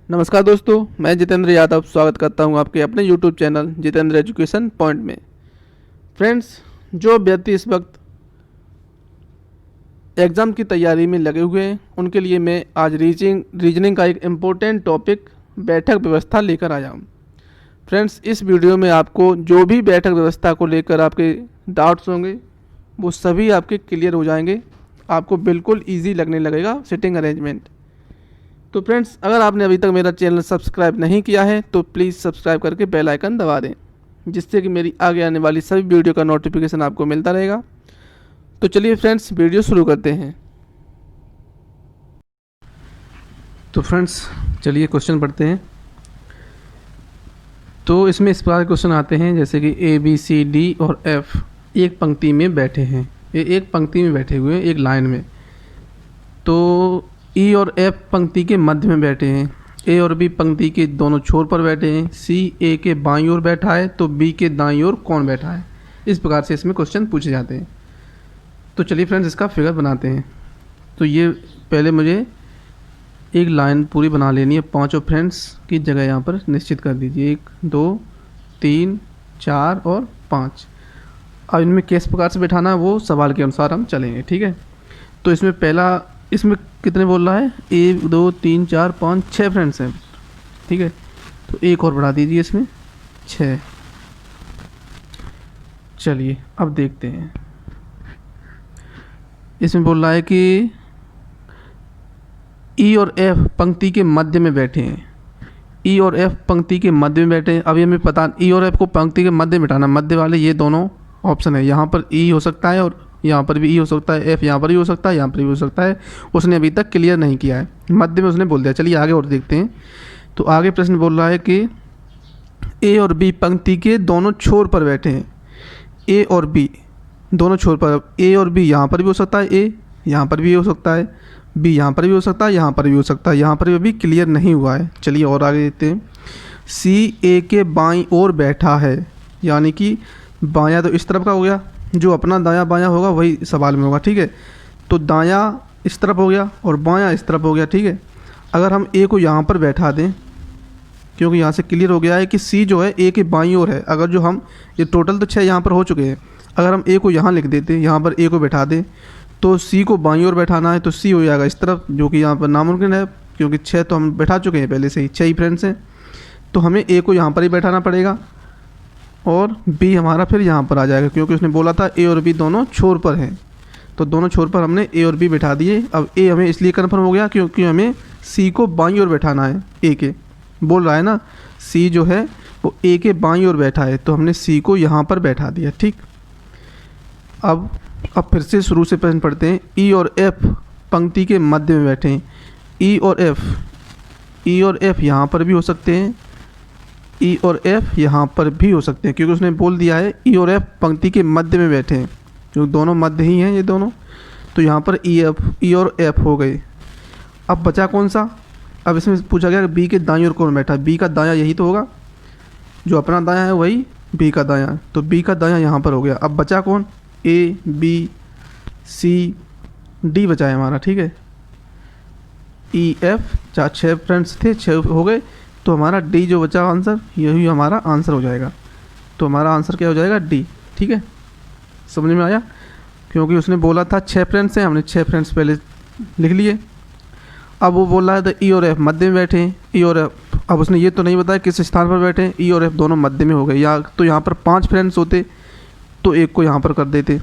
नमस्कार दोस्तों, मैं जितेंद्र यादव स्वागत करता हूं आपके अपने YouTube channel Jitendra education point में। फ्रेंड्स, जो अभ्यर्थी इस वक्त एग्ज़ाम की तैयारी में लगे हुए हैं उनके लिए मैं आज रीजनिंग का एक इम्पोर्टेंट टॉपिक बैठक व्यवस्था लेकर आया हूं। फ्रेंड्स, इस वीडियो में आपको जो भी बैठक व्यवस्था को लेकर आपके डाउट्स होंगे वो सभी आपके क्लियर हो जाएंगे। आपको बिल्कुल ईजी लगने लगेगा सिटिंग अरेंजमेंट। तो फ्रेंड्स, अगर आपने अभी तक मेरा चैनल सब्सक्राइब नहीं किया है तो प्लीज़ सब्सक्राइब करके बेल आइकन दबा दें, जिससे कि मेरी आगे आने वाली सभी वीडियो का नोटिफिकेशन आपको मिलता रहेगा। तो चलिए फ्रेंड्स, वीडियो शुरू करते हैं। तो फ्रेंड्स, चलिए क्वेश्चन पढ़ते हैं। तो इसमें इस प्रकार के क्वेश्चन आते हैं जैसे कि ए बी सी डी और एफ एक पंक्ति में बैठे हैं। ये एक पंक्ति में बैठे हुए हैं, एक लाइन में। तो ई और एफ पंक्ति के मध्य में बैठे हैं। ए और बी पंक्ति के दोनों छोर पर बैठे हैं। सी ए के बाईं ओर बैठा है तो बी के दाईं ओर कौन बैठा है। इस प्रकार से इसमें क्वेश्चन पूछे जाते हैं। तो चलिए फ्रेंड्स, इसका फिगर बनाते हैं। तो ये पहले मुझे एक लाइन पूरी बना लेनी है। पांचों फ्रेंड्स की जगह यहाँ पर निश्चित कर दीजिए, 1 2 3 4 और 5। अब इनमें किस प्रकार से बैठाना है वो सवाल के अनुसार हम चलेंगे, ठीक है। तो इसमें कितने बोल रहा है, 1 2 3 4 5 6 फ्रेंड्स हैं, ठीक है। तो एक और बढ़ा दीजिए इसमें 6। चलिए अब देखते हैं। इसमें बोल रहा है कि ई और एफ पंक्ति के मध्य में बैठे हैं। ई और एफ पंक्ति के मध्य में बैठे हैं। अभी हमें पता ई और एफ को पंक्ति के मध्य में बैठाना। मध्य वाले ये दोनों ऑप्शन है। यहाँ पर ई हो सकता है और यहाँ पर भी ई हो सकता है, एफ यहाँ पर भी हो सकता है, यहाँ पर भी हो सकता है। उसने अभी तक क्लियर नहीं किया है, मध्य में उसने बोल दिया। चलिए आगे और देखते हैं। तो आगे प्रश्न बोल रहा है कि ए और बी पंक्ति के दोनों छोर पर बैठे हैं। ए और बी दोनों छोर पर, ए और बी यहाँ पर भी हो सकता है, ए यहाँ पर भी हो सकता है, बी यहाँ पर भी हो सकता है, यहाँ पर भी हो सकता है। यहाँ पर भी अभी क्लियर नहीं हुआ है। चलिए और आगे देखते हैं। सी ए के बाईं ओर बैठा है, यानी कि बायां तो इस तरफ का हो गया, जो अपना दायां बायां होगा वही सवाल में होगा, ठीक है। तो दायां इस तरफ हो गया और बायां इस तरफ हो गया, ठीक है। अगर हम ए को यहाँ पर बैठा दें, क्योंकि यहाँ से क्लियर हो गया है कि सी जो है ए के बाईं ओर है। अगर जो हम ये टोटल तो 6 यहाँ पर हो चुके हैं, अगर हम ए को यहाँ लिख देते, यहाँ पर ए को बैठा दें तो सी को बाईं ओर बैठाना है तो सी हो जाएगा इस तरफ, जो कि यहाँ पर नामुमकिन है क्योंकि 6 तो हम बैठा चुके हैं पहले से ही, 6 ही फ्रेंड्स हैं। तो हमें ए को यहाँ पर ही बैठाना पड़ेगा और बी हमारा फिर यहाँ पर आ जाएगा, क्योंकि उसने बोला था ए और बी दोनों छोर पर हैं। तो दोनों छोर पर हमने ए और बी बैठा दिए। अब ए हमें इसलिए कन्फर्म हो गया क्योंकि हमें सी को बाईं ओर बैठाना है। ए के बोल रहा है ना, सी जो है वो ए के बाईं ओर बैठा है, तो हमने सी को यहाँ पर बैठा दिया, ठीक। अब फिर से शुरू से प्रश्न पढ़ते हैं। ई और एफ पंक्ति के मध्य में बैठे हैं। ई और एफ यहाँ पर भी हो सकते हैं, ई और एफ यहाँ पर भी हो सकते हैं, क्योंकि उसने बोल दिया है ई और एफ पंक्ति के मध्य में बैठे हैं, क्योंकि दोनों मध्य ही हैं ये दोनों। तो यहाँ पर ई और एफ हो गए। अब बचा कौन सा। अब इसमें पूछा गया कि बी के दाईं ओर कौन बैठा है। बी का दायां यही तो होगा, जो अपना दायां है वही बी का दायां। तो बी का दायां यहाँ पर हो गया। अब बचा कौन, ए बी सी डी बचा है हमारा, ठीक है। ई एफ 6 फ्रेंड्स थे, 6 हो गए। तो हमारा डी जो बचा आंसर, यही हमारा आंसर हो जाएगा। तो हमारा आंसर क्या हो जाएगा, डी, ठीक है। समझ में आया, क्योंकि उसने बोला था 6 फ्रेंड्स हैं, हमने 6 फ्रेंड्स पहले लिख लिए। अब वो बोल रहा है तो ई और एफ मध्य में बैठे हैं। ई और एफ, अब उसने ये तो नहीं बताया किस स्थान पर बैठे हैं। ई और एफ दोनों मध्य में हो गए। या तो यहाँ पर 5 फ्रेंड्स होते तो एक को यहाँ पर कर देते,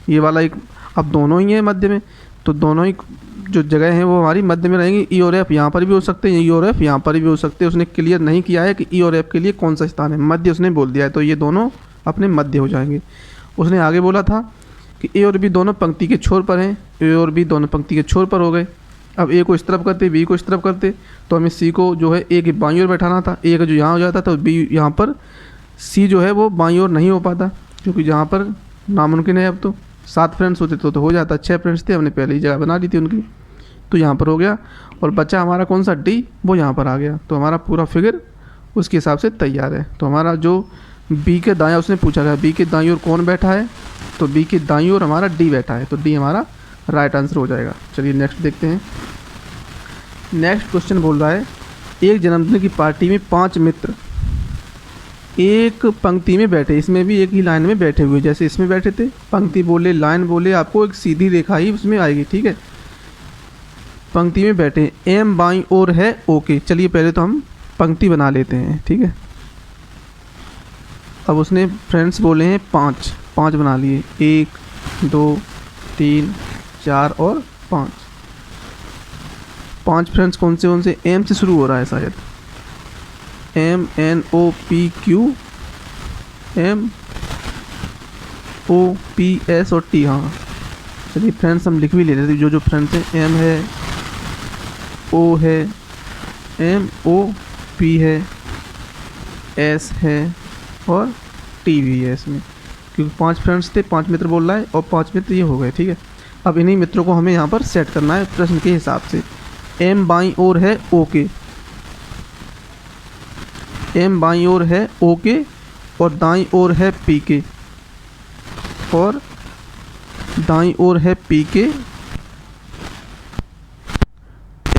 ये वाला एक। अब दोनों ही हैं मध्य में, तो दोनों ही जो जगह हैं वो हमारी मध्य में रहेंगी। ई और एफ यहाँ पर भी हो सकते हैं, ई और एफ यहाँ पर भी हो सकते हैं। उसने क्लियर नहीं किया है कि ई और एफ के लिए कौन सा स्थान है, मध्य उसने बोल दिया है, तो ये दोनों अपने मध्य हो जाएंगे। उसने आगे बोला था कि ए और बी दोनों पंक्ति के छोर पर हैं। ए और बी दोनों पंक्ति के छोर पर हो गए। अब ए को इस तरफ करते, बी को इस तरफ करते, तो हमें सी को जो है ए के बाईं ओर बैठाना था। ए का जो यहाँ हो जाता तो बी यहाँ पर, सी जो है वो बाईं ओर नहीं हो पाता, क्योंकि यहाँ पर नामुमकिन है। अब तो 7 फ्रेंड्स होते तो हो जाता, 6 फ्रेंड्स थे, हमने पहले ही जगह बना ली थी उनकी, तो यहाँ पर हो गया। और बच्चा हमारा कौन सा, डी, वो यहाँ पर आ गया। तो हमारा पूरा फिगर उसके हिसाब से तैयार है। तो हमारा जो बी के दायां उसने पूछा था, बी के दाईं ओर कौन बैठा है, तो बी के दाईं ओर हमारा डी बैठा है, तो डी हमारा राइट आंसर हो जाएगा। चलिए नेक्स्ट देखते हैं। नेक्स्ट क्वेश्चन बोल रहा है एक जन्मदिन की पार्टी में 5 मित्र एक पंक्ति में बैठे, इसमें भी एक ही लाइन में बैठे हुए, जैसे इसमें बैठे थे, पंक्ति बोले लाइन बोले आपको एक सीधी रेखा ही उसमें आएगी, ठीक है। पंक्ति में बैठे, एम बाईं ओर है ओके। चलिए पहले तो हम पंक्ति बना लेते हैं, ठीक है। अब उसने फ्रेंड्स बोले हैं 5, 5 बना लिए, 1 2 3 4 और 5। 5 फ्रेंड्स कौन से एम से शुरू हो रहा है शायद, M N O P Q M O P S और टी। हाँ चलिए फ्रेंड्स हम लिख भी ले रहे थे जो फ्रेंड्स हैं, एम है, ओ है, एम ओ पी है, एस है और टी भी है इसमें, क्योंकि 5 फ्रेंड्स थे, 5 मित्र बोल रहा है और 5 मित्र ये हो गए, ठीक है। अब इन्हीं मित्रों को हमें यहाँ पर सेट करना है प्रश्न के हिसाब से। एम बाईं ओर है ओके, एम बाईं ओर है ओके और दाईं ओर है पी के, और दाईं ओर है पी के,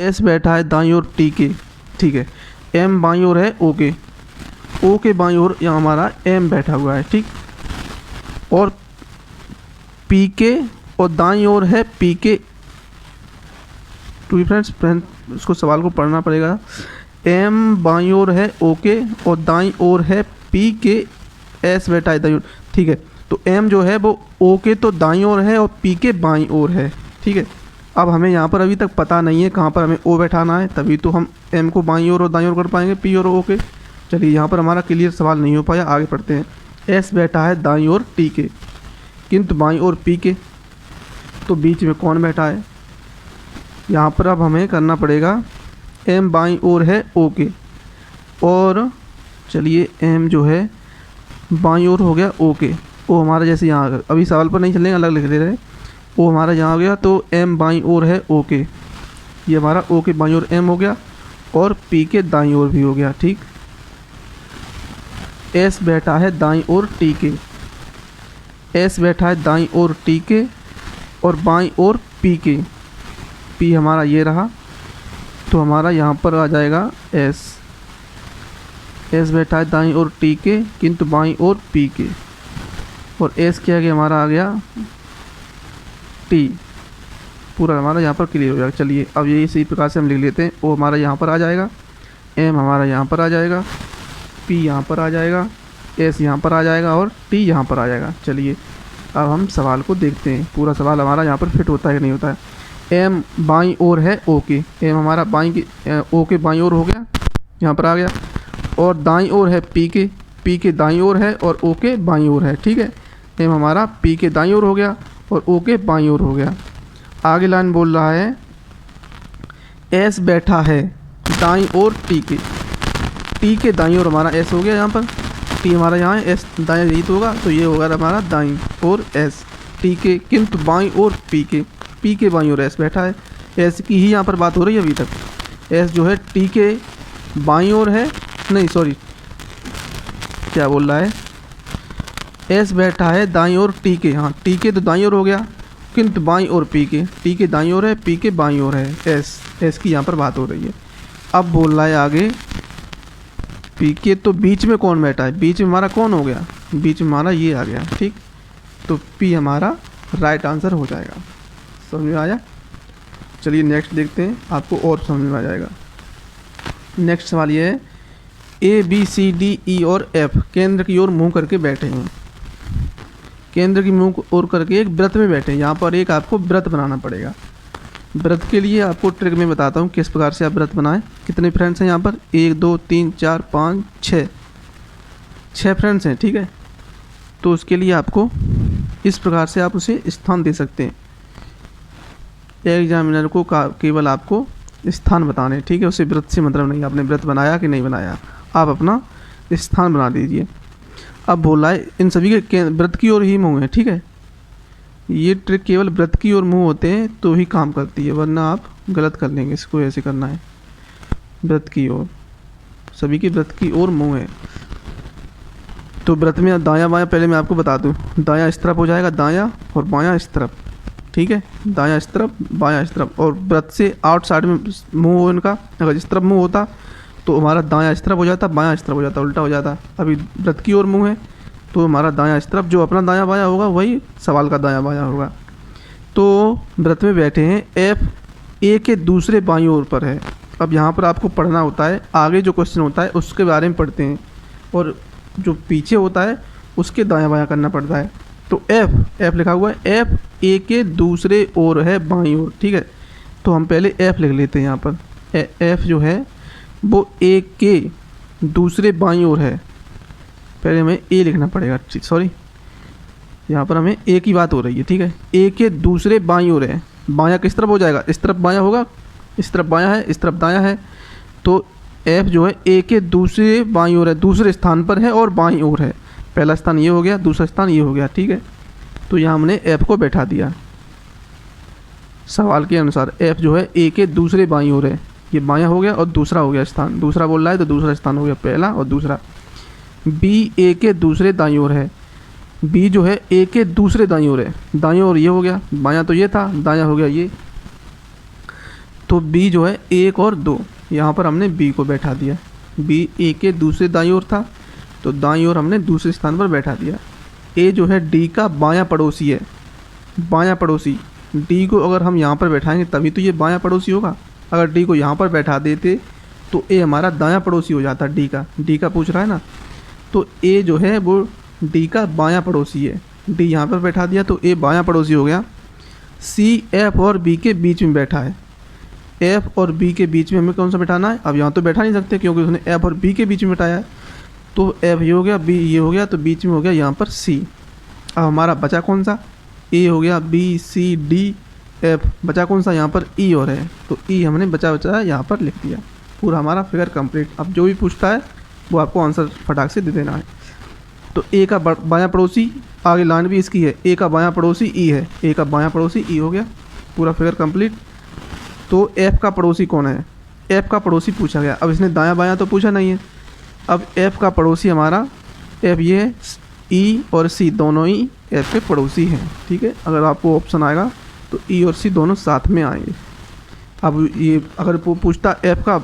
एस बैठा है दाईं ओर टी के, ठीक है। एम बाईं ओर है ओके, ओ के बाईं ओर यहाँ हमारा एम बैठा हुआ है, ठीक। और पी के और दाईं ओर है पी के। टू फ्रेंड्स उसको सवाल को पढ़ना पड़ेगा। एम बाईं ओर है ओके और दाईं ओर है पी के, एस बैठा है दाईं ओर, ठीक है। तो एम जो है वो ओ के तो दाईं ओर है और पी के बाईं ओर है, ठीक है। अब हमें यहाँ पर अभी तक पता नहीं है कहाँ पर हमें ओ बैठाना है, तभी तो हम एम को बाईं ओर और दाईं ओर कर पाएंगे, पी और ओ के। चलिए यहाँ पर हमारा क्लियर सवाल नहीं हो पाया, आगे पढ़ते हैं। एस बैठा है दाईं ओर टी के, किंतु बाईं ओर पी के, तो बीच में कौन बैठा है यहाँ पर। अब हमें करना पड़ेगा, एम बाईं ओर है ओ के, और चलिए एम जो है बाईं ओर हो गया ओ के, ओ हमारा जैसे यहाँ अभी सवाल पर नहीं चलेंगे, अलग लिख दे रहे, ओ हमारा यहाँ हो गया, तो एम बाईं ओर है ओ के, ये हमारा ओ के बाईं ओर एम हो गया और पी के दाईं ओर भी हो गया, ठीक। एस बैठा है दाईं ओर टी के, एस बैठा है दाईं ओर टी के और बाईं ओर पी के, पी हमारा ये रहा, तो हमारा यहाँ पर आ जाएगा एस। एस बैठा है दाईं ओर टी के किंतु बाईं ओर पी के, और एस क्या है हमारा आ गया टी, पूरा हमारा यहाँ पर क्लियर हो जाएगा। चलिए अब ये इसी प्रकार से हम लिख लेते हैं, ओ हमारा यहाँ पर आ जाएगा, एम हमारा यहाँ पर आ जाएगा, पी यहाँ पर आ जाएगा, एस यहाँ पर आ जाएगा और टी यहाँ पर आ जाएगा। चलिए अब हम सवाल को देखते हैं, पूरा सवाल हमारा यहाँ पर फिट होता है कि नहीं होता है। एम बाईं ओर है ओ के, एम हमारा बाईं की ओ के बाईं ओर हो गया, यहाँ पर आ गया, और दाईं ओर है पी के दाईं ओर है और ओ के बाईं ओर है, ठीक है। एम हमारा पी के दाईं ओर हो गया और ओ के बाईं ओर हो गया। आगे लाइन बोल रहा है एस बैठा है दाईं ओर टी के दाईं ओर हमारा एस हो गया, यहाँ पर टी हमारा यहाँ है, एस दाईं यही तो होगा, तो ये होगा हमारा दाईं ओर एस टी के, किंतु बाईं ओर पी के बाईं ओर एस बैठा है। एस की ही यहाँ पर बात हो रही है अभी तक। एस जो है टी के बाईं ओर है, नहीं सॉरी क्या बोल रहा है, एस बैठा है दाईं ओर टी के, हाँ टी के तो दाईं ओर हो गया, किंतु बाईं ओर पी के, टी के दाईं ओर है, पी के बाईं ओर है, एस की यहाँ पर बात हो रही है। अब बोल रहा है आगे पी के, तो बीच में कौन बैठा है, बीच में हमारा कौन हो गया, बीच में हमारा ये आ गया, ठीक। तो पी हमारा राइट आंसर हो जाएगा। समझ में आया। चलिए नेक्स्ट देखते हैं, आपको और समझ में आ जाएगा। नेक्स्ट सवाल ये है, ए बी सी डी ई और एफ केंद्र की ओर मुंह करके बैठे हैं, केंद्र की मुंह ओर करके एक व्रत में बैठे हैं। यहाँ पर एक आपको व्रत बनाना पड़ेगा। व्रत के लिए आपको ट्रिक में बताता हूँ किस प्रकार से आप व्रत बनाएं। कितने फ्रेंड्स हैं यहाँ पर, 1 2 3 4 5 6 फ्रेंड्स हैं, ठीक है। तो उसके लिए आपको इस प्रकार से आप उसे स्थान दे सकते हैं। एग्जामिनर को केवल आपको स्थान बताने, ठीक है, उसे व्रत से मतलब नहीं, आपने व्रत बनाया कि नहीं बनाया, आप अपना स्थान बना दीजिए। अब बोला है इन सभी के व्रत की ओर ही मुँह है, ठीक है। ये ट्रिक केवल व्रत की ओर मुँह होते हैं तो ही काम करती है, वरना आप गलत कर लेंगे। इसको ऐसे करना है, व्रत की ओर, सभी के व्रत की ओर मुँह है। तो व्रत में दायां बायां पहले मैं आपको बता दूं, दायां इस तरफ हो जाएगा दायां और बायां इस तरफ, ठीक है, दायां इस तरफ बायां इस तरफ, और व्रत से आउट साइड में मुंह हो इनका। अगर इस तरफ मुंह होता तो हमारा दायां इस तरफ हो जाता, बायां इस तरफ हो जाता, उल्टा हो जाता। अभी वृत्त की ओर मुँह है तो हमारा दायां इस तरफ, जो अपना दायां बायां होगा वही सवाल का दायां बायां होगा। तो वृत्त में बैठे हैं, एफ ए के दूसरे बाईं ओर पर है। अब यहाँ पर आपको पढ़ना होता है, आगे जो क्वेश्चन होता है उसके बारे में पढ़ते हैं, और जो पीछे होता है उसके दायां बायां करना पड़ता है। तो एफ लिखा हुआ है, एफ ए के दूसरे ओर है बाईं ओर, ठीक है। तो हम पहले एफ लिख लेते हैं यहाँ पर, एफ जो है वो ए के दूसरे बाईं ओर है। पहले हमें ए लिखना पड़ेगा, सॉरी यहाँ पर हमें ए की बात हो रही है, ठीक है। ए के दूसरे बाईं ओर है, बायां किस तरफ हो जाएगा, इस तरफ बायां होगा, इस तरफ बायां है, इस तरफ दायां है। तो एफ जो है ए के दूसरे बाईं ओर है, दूसरे स्थान पर है और बाईं ओर है। पहला स्थान ये हो गया, दूसरा स्थान ये हो गया, ठीक है। तो यहाँ हमने एफ को बैठा दिया सवाल के अनुसार। एफ जो है ए के दूसरे बाईं ओर है, ये बायां हो गया और दूसरा हो गया स्थान, दूसरा बोल रहा है तो दूसरा स्थान हो गया पहला और दूसरा। बी ए के दूसरे दाईं ओर है, बी जो है ए के दूसरे दाईं ओर है, दाईं ओर ये हो गया, बायां तो ये था, दायां हो गया ये। तो बी जो है 1 और 2, यहाँ पर हमने बी को बैठा दिया। बी ए के दूसरे दाईं ओर था तो दाईं ओर हमने दूसरे स्थान पर बैठा दिया। ए जो है डी का बायां पड़ोसी है, बायां पड़ोसी। डी को अगर हम यहाँ पर बैठाएंगे तभी तो ये बायां पड़ोसी होगा। अगर डी को यहाँ पर बैठा देते तो ए हमारा दायां पड़ोसी हो जाता, डी का पूछ रहा है ना। तो ए जो है वो डी का बायां पड़ोसी है, डी यहाँ पर बैठा दिया तो ए बायां पड़ोसी हो गया। सी एफ और बी के बीच में बैठा है, एफ और बी के बीच में हमें कौन सा बैठाना है। अब यहाँ तो बैठा नहीं सकते क्योंकि उसने एफ और बी के बीच में बैठाया है। तो एफ ये हो गया, बी ये हो गया, तो बीच में हो गया यहाँ पर सी। अब हमारा बचा कौन सा, ए हो गया, बी सी डी एफ, बचा कौन सा यहाँ पर ई और है। तो ई हमने बचा यहाँ पर लिख दिया। पूरा हमारा फिगर कंप्लीट। अब जो भी पूछता है वो आपको आंसर फटाक से दे देना है। तो ए का बायां पड़ोसी, आगे लाइन भी इसकी है, ए का बायां पड़ोसी ई है, ए का बायां पड़ोसी ई हो गया, पूरा फिगर कंप्लीट। तो एफ का पड़ोसी कौन है, एफ का पड़ोसी पूछा गया। अब इसने दायां बायां तो पूछा नहीं है। अब एफ का पड़ोसी हमारा, एफ ये है, ई और सी दोनों ही एफ के पड़ोसी हैं, ठीक है। अगर आपको ऑप्शन आएगा तो ई और सी दोनों साथ में आएंगे। अब ये अगर वो पूछता एफ का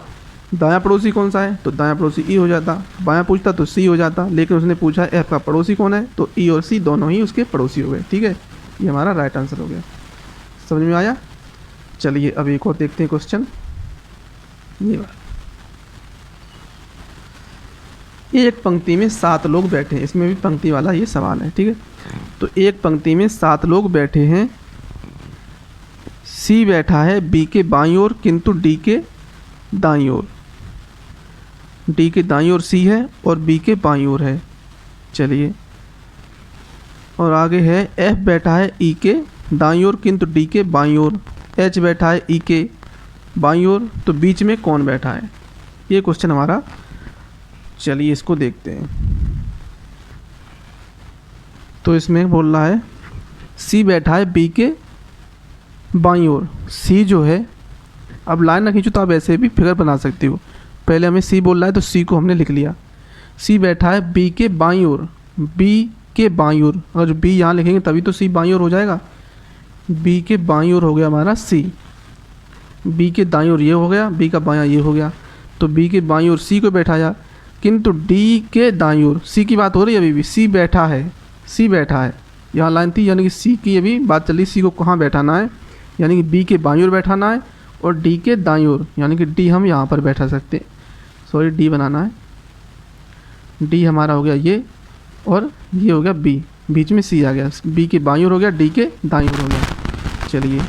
दायां पड़ोसी कौन सा है तो दायां पड़ोसी ई हो जाता, बायां पूछता तो सी हो जाता, लेकिन उसने पूछा एफ का पड़ोसी कौन है तो ई और सी दोनों ही उसके पड़ोसी हो गए, ठीक है। ये हमारा राइट आंसर हो गया। समझ में आया। चलिए अब एक और देखते हैं क्वेश्चन। ये एक पंक्ति में 7 लोग बैठे हैं, इसमें भी पंक्ति वाला ये सवाल है, ठीक है। तो एक पंक्ति में 7 लोग बैठे हैं, सी बैठा है बी के बाईं ओर किंतु डी के दाईं ओर, डी के दाईं ओर सी है और बी के बाईं ओर है। चलिए और आगे है एफ बैठा है ई के दाईं ओर किंतु डी के बाईं ओर, एच बैठा है ई के बाईं ओर, तो बीच में कौन बैठा है, ये क्वेश्चन हमारा। चलिए इसको देखते हैं। तो इसमें बोल रहा है सी बैठा है बी के बाईं ओर, सी जो है, अब लाइन ना खींचो तो आप ऐसे भी फिगर बना सकते हो। पहले हमें सी बोल रहा है तो सी को हमने लिख लिया। सी बैठा है बी के बाईं ओर, बी के बाईं ओर, अगर बी यहाँ लिखेंगे तभी तो सी बाईं ओर हो जाएगा। बी के बाईं ओर हो गया हमारा सी, बी के दाईं ओर ये हो गया, बी का बायां ये हो गया। तो बी के बाईं ओर सी को बैठाया, किंतु डी के दाईं ओर, सी की बात हो रही है अभी भी, सी बैठा है, सी बैठा है, यहाँ लाइन थी यानी कि सी की अभी बात चल रही, सी को कहाँ बैठाना है, यानी कि बी के बाईं ओर बैठाना है और डी के दाईं ओर, यानी कि डी हम यहाँ पर बैठा सकते हैं, सॉरी डी बनाना है। डी हमारा हो गया ये और ये हो गया बी, बीच में सी आ गया, बी के बाईं ओर हो गया, डी के दाईं ओर हो गया। चलिए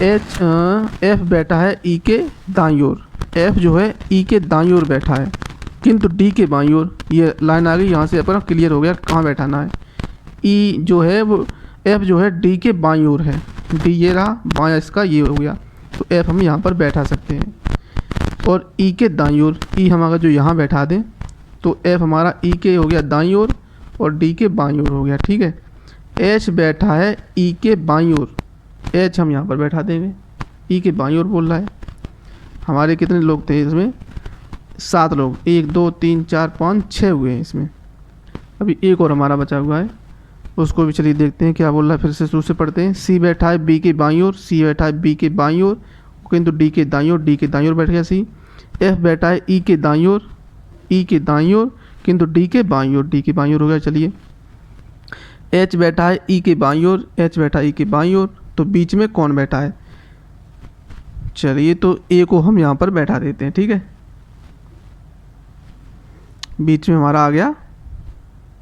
एफ बैठा है ई के दाईं ओर, एफ जो है ई के दाईं ओर बैठा है किंतु डी के बाईं ओर, ये लाइन आ गई, यहाँ से अपना क्लियर हो गया कहाँ बैठाना है। ई जो है वो, एफ जो है डी के बाईं ओर है, डी ये रहा, बायां इसका ये हो गया, तो एफ हम यहाँ पर बैठा सकते हैं। और ई के दाईं ओर, ई हम अगर जो यहाँ बैठा दें तो एफ हमारा ई के हो गया दाईं ओर और डी के बाईं ओर हो गया, ठीक है। एच बैठा है ई के बाईं ओर, एच हम यहाँ पर बैठा देंगे, ई के बाईं ओर बोल रहा है। हमारे कितने लोग थे इसमें, 7 लोग, 1 2 3 4 5 6 हुए हैं इसमें। अभी एक और हमारा बचा हुआ है, उसको भी चलिए देखते हैं क्या बोल रहा है, फिर से शुरू से पढ़ते हैं। सी बैठा है बी के बाईं ओर, सी बैठा है बी के बाईं ओर किंतु डी के दाईं ओर, डी के दाईं ओर बैठ गया सी। एफ बैठा है ई के दाईं ओर, ई के दाईं ओर, किंतु डी के बाईं ओर, डी के बाईं ओर हो गया। चलिए एच बैठा है ई के बाईं ओर, एच बैठा है ई के बाईं ओर, तो बीच में कौन बैठा है? चलिए तो ए को हम यहाँ पर बैठा देते हैं, ठीक है। बीच में हमारा आ गया,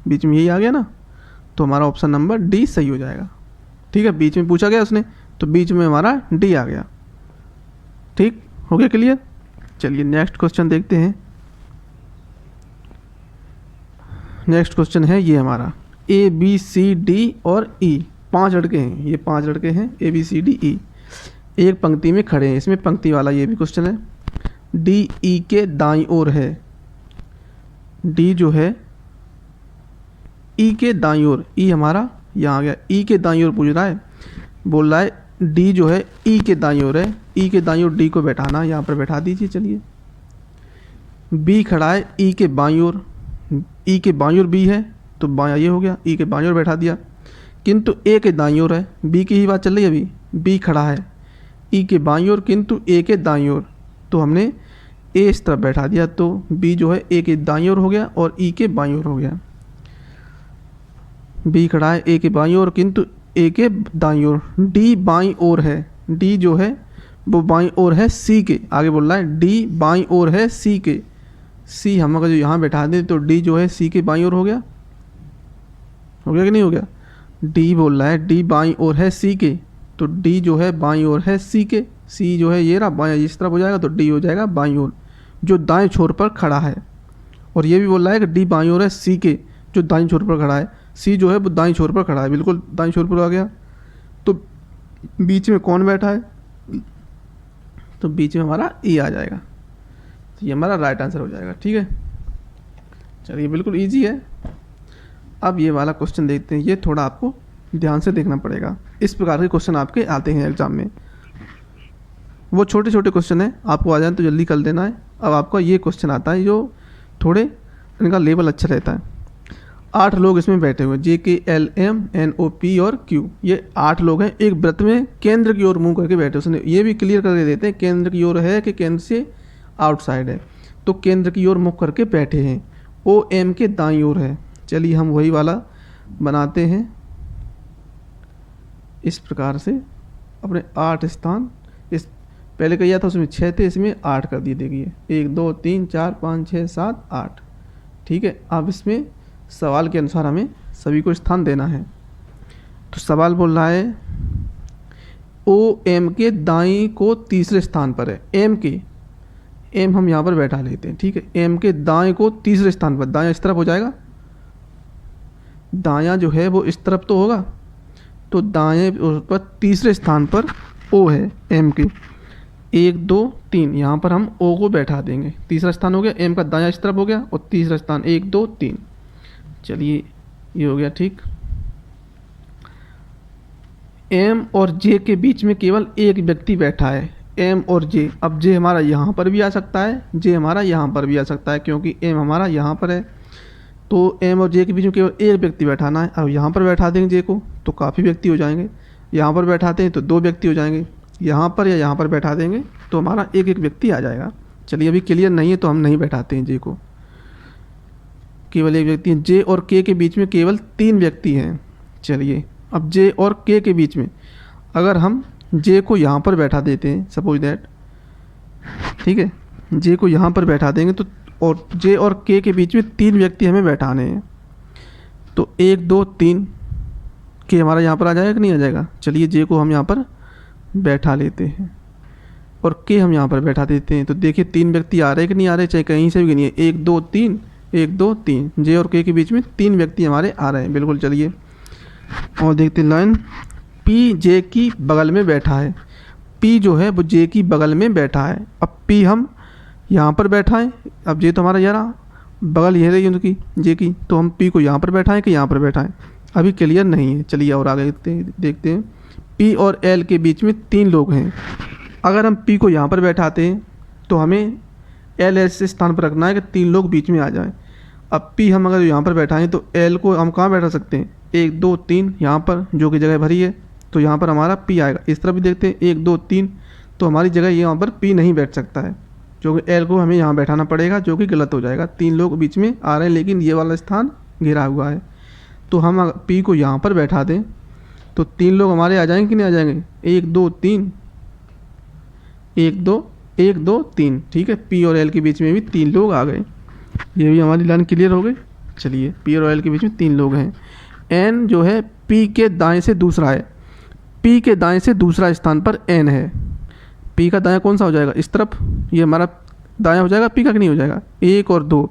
बीच में यही आ गया ना, तो हमारा ऑप्शन नंबर डी सही हो जाएगा, ठीक है। बीच में पूछा गया उसने, तो बीच में हमारा डी आ गया, ठीक हो गया, क्लियर। चलिए नेक्स्ट क्वेश्चन देखते हैं। नेक्स्ट क्वेश्चन है ये हमारा ए बी सी डी और ई, 5 लड़के हैं, ये 5 लड़के हैं ए बी सी डी ई, एक पंक्ति में खड़े हैं। इसमें पंक्ति वाला ये भी क्वेश्चन है। डी ई के दाईं ओर है, डी जो है ई के दाईं ओर, ई हमारा यहाँ आ गया, ई के दाईं ओर पूछ रहा है, बोल रहा है डी जो है ई के दाईं ओर है, ई के दाईं ओर डी को बैठाना, यहाँ पर बैठा दीजिए। चलिए बी खड़ा है ई के बाईं ओर, ई के बाईं ओर बी है, तो बायां ये हो गया, ई के बाईं ओर बैठा दिया, किंतु ए के दाईं ओर है, बी की ही बात चल रही है अभी, बी खड़ा है ई के बाईं ओर किंतु ए के दाईं ओर, तो हमने ए इस तरफ बैठा दिया, तो बी जो है ए के दाईं ओर हो गया और ई के बाईं ओर हो गया। बी खड़ा है ए के बाईं ओर किंतु ए के दाईं ओर, डी बाईं ओर है, डी जो है वो बाईं ओर है सी के, आगे बोल रहा है डी बाईं ओर है सी के, सी हम अगर जो यहाँ बैठा दें तो डी जो है सी के बाईं ओर हो गया, हो गया कि नहीं हो गया। डी बोल रहा है डी बाईं ओर है सी के, तो डी जो है बाईं ओर है सी के, सी जो है ये रहा बाएं इस तरफ हो जाएगा, तो डी हो जाएगा बाईं ओर जो दाएं छोर पर खड़ा है। और ये भी बोल रहा है कि डी बाईं ओर है सी के जो दाईं छोर पर खड़ा है, सी जो है वो दाईं छोर पर खड़ा है, बिल्कुल दाईं छोर पर आ गया। तो बीच में कौन बैठा है? तो बीच में हमारा ई आ जाएगा, तो ये हमारा राइट आंसर हो जाएगा, ठीक है। चलिए बिल्कुल ईजी है। अब ये वाला क्वेश्चन देखते हैं, ये थोड़ा आपको ध्यान से देखना पड़ेगा, इस प्रकार के क्वेश्चन आपके आते हैं एग्जाम में। वो छोटे छोटे क्वेश्चन है, आपको आ जाए तो जल्दी कर देना है। अब आपका ये क्वेश्चन आता है जो थोड़े इनका लेवल अच्छा रहता है। 8 लोग इसमें बैठे हुए, J K L M N O P और क्यू, ये 8 लोग हैं, एक व्रत में केंद्र की ओर मुंह करके बैठे। उसने ये भी क्लियर करके देते हैं केंद्र की ओर है कि केंद्र से आउटसाइड है, तो केंद्र की ओर मुख करके बैठे हैं, ओ एम के दाईं ओर है। चलिए हम वही वाला बनाते हैं इस प्रकार से, अपने 8 स्थान, इस पहले किया था उसमें 6 थे, इसमें 8 कर दिए। देखिए 1 2 3 4 5 6 7 8, ठीक है। अब इसमें सवाल के अनुसार हमें सभी को स्थान देना है। तो सवाल बोल रहा है ओ एम के दाईं को तीसरे स्थान पर है, एम के, एम हम यहाँ पर बैठा लेते हैं, ठीक है। एम के दाएं को तीसरे स्थान पर, दायां इस तरफ हो जाएगा, दायां जो है वो इस तरफ तो होगा, तो दाएं पर तीसरे स्थान पर ओ है एम के, 1 2 3, यहाँ पर हम ओ को बैठा देंगे। तीसरा स्थान हो गया, एम का दायां इस तरफ हो गया, और तीसरा स्थान 1 2 3। चलिए ये हो गया, ठीक। एम और जे के बीच में केवल एक व्यक्ति बैठा है, एम और जे। अब जे हमारा यहाँ पर भी आ सकता है, जे हमारा यहाँ पर भी आ सकता है, क्योंकि एम हमारा यहाँ पर है, तो एम और जे के बीच में केवल एक व्यक्ति बैठाना है। अब यहाँ पर बैठा देंगे जे को तो काफ़ी व्यक्ति हो जाएंगे, यहाँ पर बैठाते हैं तो 2 व्यक्ति हो जाएंगे, यहाँ पर या यहाँ पर बैठा देंगे तो हमारा एक एक व्यक्ति आ जाएगा। चलिए अभी क्लियर नहीं है तो हम नहीं बैठाते हैं जे को, केवल एक व्यक्ति है। जे और के के बीच में केवल 3 व्यक्ति हैं। चलिए अब जे और के के बीच में अगर हम जे को यहाँ पर बैठा देते हैं, सपोज दैट, ठीक है, जे को यहाँ पर बैठा देंगे तो, और जे और के के बीच में 3 व्यक्ति हमें बैठाने हैं, तो 1 2 3 के हमारा यहाँ पर आ जाएगा कि नहीं आ जाएगा। चलिए जे को हम यहाँ पर बैठा लेते हैं और के हम यहाँ पर बैठा देते हैं, तो देखिए 3 व्यक्ति आ रहे हैं कि नहीं आ रहे, चाहे कहीं से भी गिनिए, 1 2 3 1 2 3, जे और के बीच में 3 व्यक्ति हमारे आ रहे हैं, बिल्कुल। चलिए और देखते हैं लाइन, पी जे की बगल में बैठा है, पी जो है वो जे की बगल में बैठा है। अब पी हम यहाँ पर बैठाएं, अब जे तो हमारा यार बगल ये रही उनकी जे की, तो हम पी को यहाँ पर बैठाएं कि यहाँ पर बैठाएं, अभी क्लियर नहीं है। चलिए और आगे देखते हैं। पी और एल के बीच में 3 लोग हैं, अगर हम पी को यहाँ पर बैठाते हैं तो हमें एल ऐसे स्थान पर रखना है कि 3 लोग बीच में आ जाएं। अब पी हम अगर यहाँ पर बैठाएं तो एल को हम कहाँ बैठा सकते हैं, 1 2 3 यहाँ पर, जो कि जगह भरी है, तो यहाँ पर हमारा पी आएगा। इस तरह भी देखते हैं 1 2 3, तो हमारी जगह यहाँ पर पी नहीं बैठ सकता है, जो कि एल को हमें यहाँ बैठाना पड़ेगा, जो कि गलत हो जाएगा। 3 लोग बीच में आ रहे हैं लेकिन ये वाला स्थान घिरा हुआ है, तो हम पी को यहाँ पर बैठा दें तो 3 लोग हमारे आ जाएंगे कि नहीं आ जाएंगे, 1 2 3, 1 2 1 2 3, ठीक है। पी और एल के बीच में भी 3 लोग आ गए, ये भी हमारी लाइन क्लियर हो गई। चलिए पी और एल के बीच में 3 लोग हैं। एन जो है पी के दाएं से दूसरा है, पी के दाएं से दूसरा स्थान पर एन है। पी का दायां कौन सा हो जाएगा, इस तरफ, ये हमारा दायां हो जाएगा, पी का नहीं हो जाएगा, 1 और 2,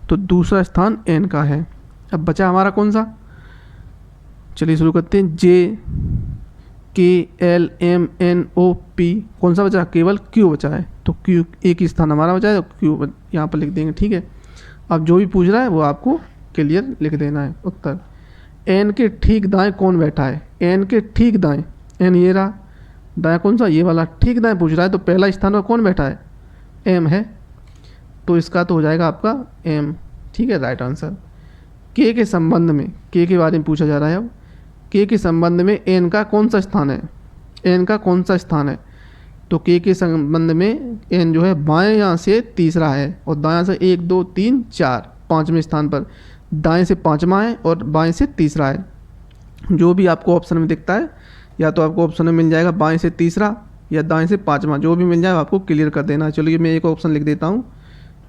तो दूसरा स्थान एन का है। अब बचा हमारा कौन सा, चलिए शुरू करते हैं। J K L M N O P, कौन सा बचा, केवल क्यू बचा है, तो क्यू एक ही स्थान हमारा बचा है, तो क्यू यहाँ पर लिख देंगे, ठीक है। अब जो भी पूछ रहा है वो आपको क्लियर लिख देना है उत्तर। एन के ठीक दाएं कौन बैठा है, एन के ठीक दाएं, एन ये रहा, दाएं कौन सा, ये वाला, ठीक दाएं पूछ रहा है, तो पहला स्थान पर कौन बैठा है, एम है, तो इसका तो हो जाएगा आपका एम, ठीक है, राइट आंसर। के संबंध में, के बारे में पूछा जा रहा है। अब के संबंध में एन का कौन सा स्थान है, एन का कौन सा स्थान है, तो के संबंध में एन जो है बाएं यहाँ से तीसरा है और दायां से 1 2 3 4, 5वें स्थान पर, दाएं से 5वां है और बाएं से तीसरा है। जो भी आपको ऑप्शन में दिखता है, या तो आपको ऑप्शन में मिल जाएगा बाएं से तीसरा या दाएं से 5वां, जो भी मिल जाए आपको क्लियर कर देना है। चलिए मैं एक ऑप्शन लिख देता हूँ,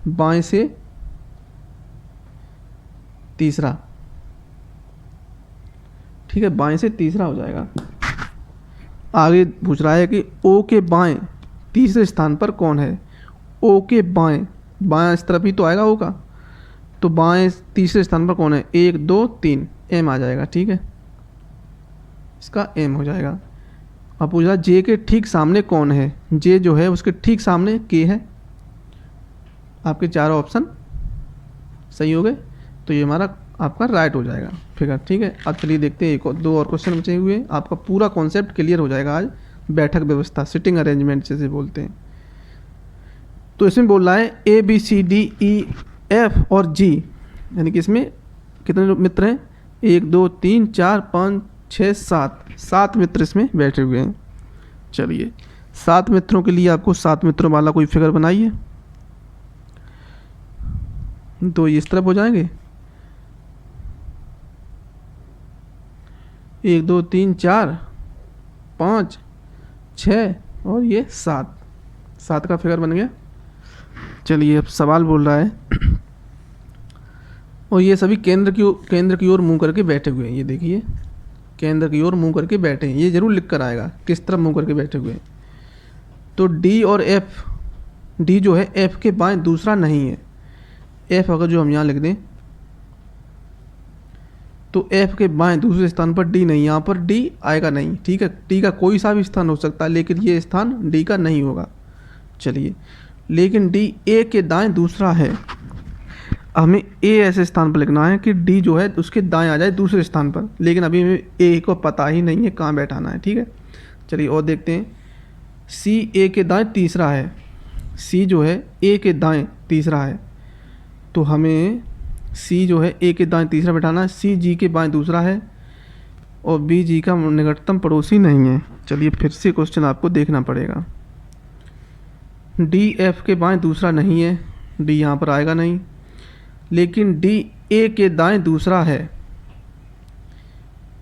बाएं से तीसरा, ठीक है, बाएं से तीसरा हो जाएगा। आगे पूछ रहा है कि ओ के बाएं तीसरे स्थान पर कौन है, ओ के बाएं, बाएं इस तरफ ही तो आएगा ओ का, तो बाएं तीसरे स्थान पर कौन है, 1 2 3, एम आ जाएगा, ठीक है, इसका एम हो जाएगा। अब पूछ रहा जे के ठीक सामने कौन है, जे जो है उसके ठीक सामने के है। आपके चारों ऑप्शन सही हो गए, तो ये हमारा आपका राइट हो जाएगा फिगर, ठीक है। अब चलिए देखते हैं, 2 और क्वेश्चन बचे हुए हैं, आपका पूरा कॉन्सेप्ट क्लियर हो जाएगा आज। बैठक व्यवस्था, सिटिंग अरेंजमेंट जैसे बोलते हैं। तो इसमें बोल रहा है A B C D E F और जी, यानी कि इसमें कितने मित्र हैं, 1 2 3 4 5 6 7 मित्र इसमें बैठे हुए हैं। चलिए 7 मित्रों के लिए आपको 7 मित्रों वाला कोई फिगर बनाइए, तो ये इस तरफ हो जाएंगे, 1 2 3 4 5 6 और ये 7 का फिगर बन गया। चलिए अब सवाल बोल रहा है, और ये सभी केंद्र की ओर मुंह करके बैठे हुए हैं। ये देखिए केंद्र की ओर मुंह करके बैठे हैं, ये जरूर लिख कर आएगा किस तरफ मुंह करके बैठे हुए हैं। तो डी और एफ, डी जो है एफ के बाएं दूसरा नहीं है। एफ अगर जो हम यहाँ लिख दें तो एफ के बाएं दूसरे स्थान पर डी नहीं, यहाँ पर डी आएगा नहीं, ठीक है। डी का कोई सा भी स्थान हो सकता है लेकिन ये स्थान डी का नहीं होगा। चलिए, लेकिन डी ए के दाएं दूसरा है, हमें ए ऐसे स्थान पर लिखना है कि डी जो है उसके दाएं आ जाए दूसरे स्थान पर, लेकिन अभी हमें ए को पता ही नहीं है कहाँ बैठाना है, ठीक है। चलिए और देखते हैं, सी ए के दाएं तीसरा है, सी जो है ए के दाएं तीसरा है, तो हमें सी जो है ए के दाएं तीसरा बैठाना है। सी जी के बाएं दूसरा है और बी जी का निकटतम पड़ोसी नहीं है। चलिए फिर से क्वेश्चन आपको देखना पड़ेगा। डी एफ के बाएं दूसरा नहीं है, डी यहाँ पर आएगा नहीं, लेकिन डी ए के दाएं दूसरा है।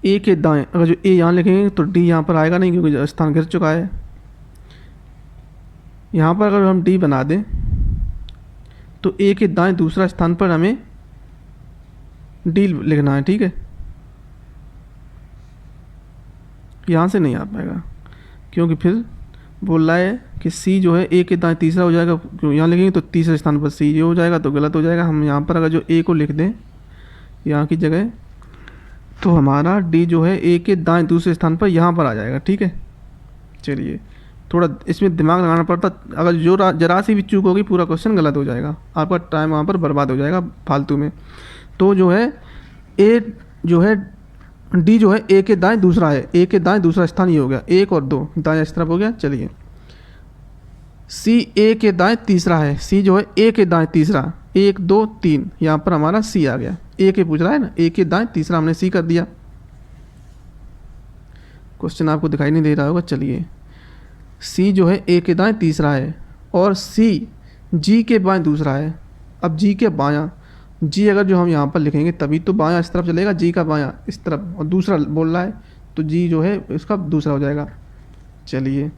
ए के दाएं अगर जो ए यहाँ लिखेंगे तो डी यहाँ पर आएगा नहीं क्योंकि स्थान घिर चुका है। यहाँ पर अगर हम डी बना दें तो ए के दाएं दूसरा स्थान पर हमें डी लिखना है, ठीक है। यहाँ से नहीं आ पाएगा क्योंकि फिर बोल रहा है कि सी जो है ए के दाएं तीसरा हो जाएगा, क्यों यहाँ लिखेंगे तो तीसरे स्थान पर सी ये हो जाएगा तो गलत हो जाएगा। हम यहाँ पर अगर जो ए को लिख दें यहाँ की जगह तो हमारा डी जो है ए के दाएं दूसरे स्थान पर यहाँ पर आ जाएगा, ठीक है। चलिए थोड़ा इसमें दिमाग लगाना पड़ता, अगर जो जरा सी भी चूक होगी पूरा क्वेश्चन गलत हो जाएगा, आपका टाइम वहाँ पर बर्बाद हो जाएगा फालतू में। तो जो है ए जो है डी जो है ए के दाएं दूसरा है, ए के दाएं दूसरा स्थान ये हो गया, 1 और 2 दाएं इस तरफ हो गया। चलिए सी ए के दाएं तीसरा है, सी जो है ए के दाएं तीसरा, 1 2 3 यहाँ पर हमारा सी आ गया। ए के पूछ रहा है ना, ए के दाएं तीसरा हमने सी कर दिया। क्वेश्चन आपको दिखाई नहीं दे रहा होगा। चलिए सी जो है ए के दाएं तीसरा है और सी जी के बाएं दूसरा है। अब जी के बायां, जी अगर जो हम यहाँ पर लिखेंगे तभी तो बायां इस तरफ चलेगा, जी का बायां इस तरफ, और दूसरा बोल रहा है तो जी जो है इसका दूसरा हो जाएगा। चलिए,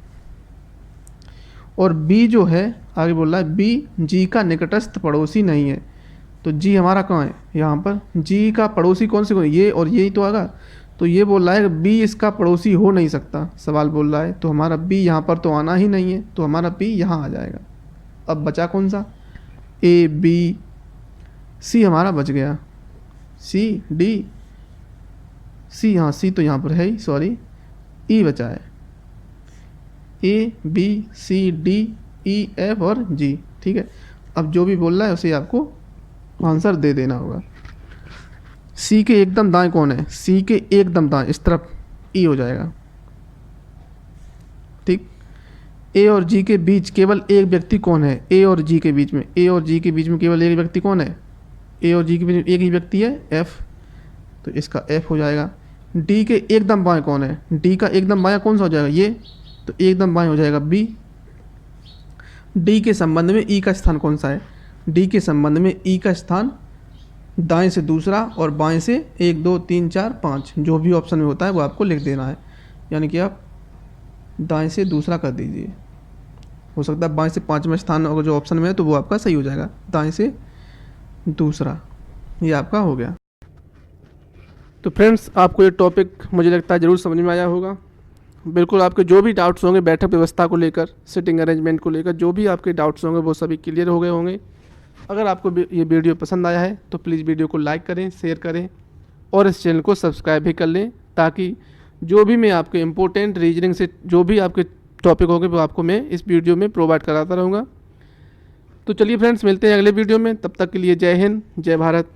और बी जो है आगे बोल रहा है बी जी का निकटस्थ पड़ोसी नहीं है। तो जी हमारा कहाँ है, यहाँ पर जी का पड़ोसी कौन से, ये और यही तो आएगा। तो ये बोल रहा है कि बी इसका पड़ोसी हो नहीं सकता, सवाल बोल रहा है, तो हमारा बी यहाँ पर तो आना ही नहीं है, तो हमारा बी यहाँ आ जाएगा। अब बचा कौन सा, ए बी सी हमारा बच गया, सी डी सी, हाँ सी तो यहाँ पर है ही, सॉरी, ई बचा है, A B C D E F और जी। ठीक है, अब जो भी बोल रहा है उसे आपको आंसर दे देना होगा। सी के एकदम दाएं कौन है, सी के एकदम दाएं इस तरफ ई हो जाएगा। ठीक, ए और जी के बीच केवल एक व्यक्ति कौन है, ए और जी के बीच में, ए और जी के बीच में केवल एक व्यक्ति कौन है, ए और जी के बीच में एक ही व्यक्ति है, एफ, तो इसका एफ हो जाएगा। डी के एकदम बाएं कौन है, डी का एकदम बायां कौन सा हो जाएगा, ये, तो एकदम बाएं हो जाएगा बी। डी के संबंध में ई का स्थान कौन सा है, डी के संबंध में ई का स्थान दाएं से दूसरा और बाएं से 1 2 3 4 5, जो भी ऑप्शन में होता है वो आपको लिख देना है, यानी कि आप दाएं से दूसरा कर दीजिए। हो सकता है बाएं से 5वां स्थान अगर जो ऑप्शन में है तो वो आपका सही हो जाएगा, दाएं से दूसरा, ये आपका हो गया। तो फ्रेंड्स, आपको ये टॉपिक मुझे लगता है ज़रूर समझ में आया होगा। बिल्कुल आपके जो भी डाउट्स होंगे बैठक व्यवस्था को लेकर, सिटिंग अरेंजमेंट को लेकर, जो भी आपके डाउट्स होंगे वो सभी क्लियर हो गए होंगे। अगर आपको ये वीडियो पसंद आया है तो प्लीज़ वीडियो को लाइक करें, शेयर करें और इस चैनल को सब्सक्राइब भी कर लें, ताकि जो भी मैं आपके इम्पोर्टेंट रीजनिंग से जो भी आपके टॉपिक होंगे वो आपको मैं इस वीडियो में प्रोवाइड कराता रहूँगा। तो चलिए फ्रेंड्स, मिलते हैं अगले वीडियो में, तब तक के लिए जय हिंद, जय भारत।